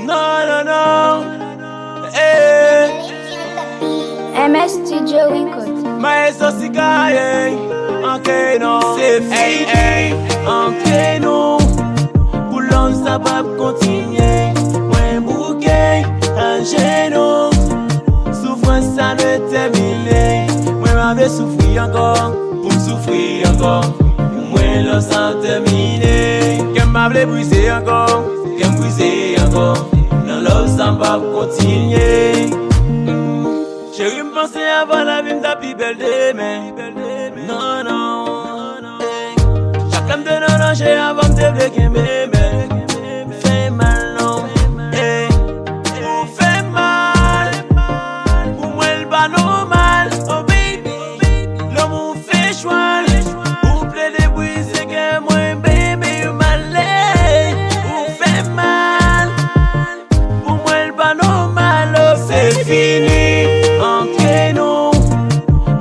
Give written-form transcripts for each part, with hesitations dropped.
Non, non, non. Eh. MS Studio Record. Maestro Sikaye. Ok, non. C'est fini. Entre nous. Pour l'homme, ça va continuer. Moi, bouquet, un genou. Souffrance, ça ne termine. Moi, m'avais souffrir encore. Pour me souffrir encore. Pour moi, l'homme, ça termine. Qu'elle m'avait brisé encore. Qu'elle me brisé encore. Dans l'homme, ça va continuer. Chérie, me penser avant la vie, m'ta plus belle demain. Non, non. Chaque lame de non, j'ai avant de te qu'un bébé. Fais mal, non. Ou fais mal. Pour moi, le pas normal. Oh baby, l'homme ou fait choix. Ou plaît de briser que moi, baby, malais. Ou fais mal. Pour moi, le pas normal. Oh, c'est fini. Entre nous,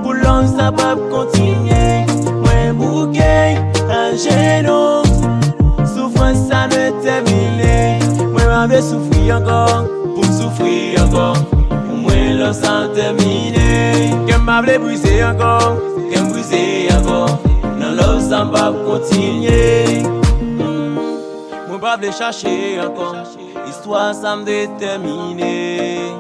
pour l'homme ça va continuer. Moi bouquet, un genou. Souffrance ça ne termine. Moi m'avais souffrir encore, pour souffrir encore. Pour moi l'homme ça termine. Qu'elle m'avait brisé encore, qu'elle me brisé encore. Non l'homme ça va continuer. Moi pas de chercher encore. Histoire ça me déterminer.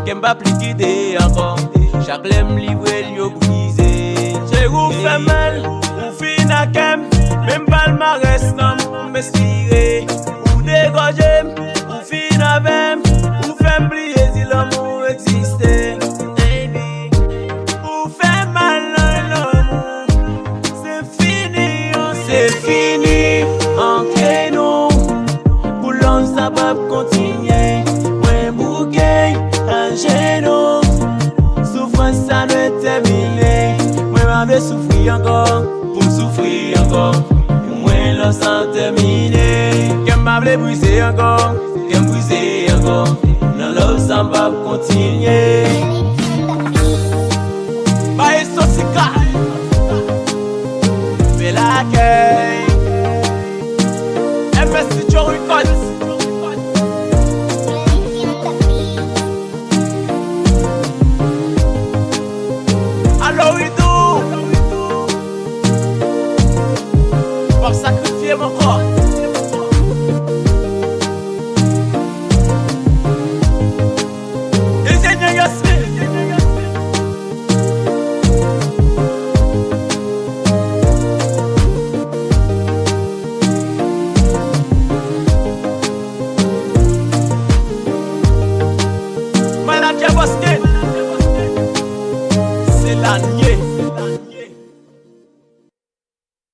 Qu'elle m'a plus quitté encore. Chaque lème livré, lui brisé. J'ai vous fait mal, ou fin à kem. Même palmarès, non, m'inspirer. Ou dégorger, ou fin à même. Ou fait oublier si l'amour existait. Ou fait mal, l'amour. C'est fini, c'est fini. Entre nous, pour l'homme, ça va continuer. Ouais, bouquet. Un genou, souffrance ça ne termine. Moi m'avais souffrir encore, pour me souffrir encore. Pour moi l'homme ça termine. Qu'elle m'avait brisé encore, qu'elle me brisé encore. Non l'homme ça va continuer. Maestro Sikaye, fais l'accueil. MS Studio Record. Alors il pour sacrifier mon corps. Ingénieur Yasmin. Manager Boston. C'est l'année.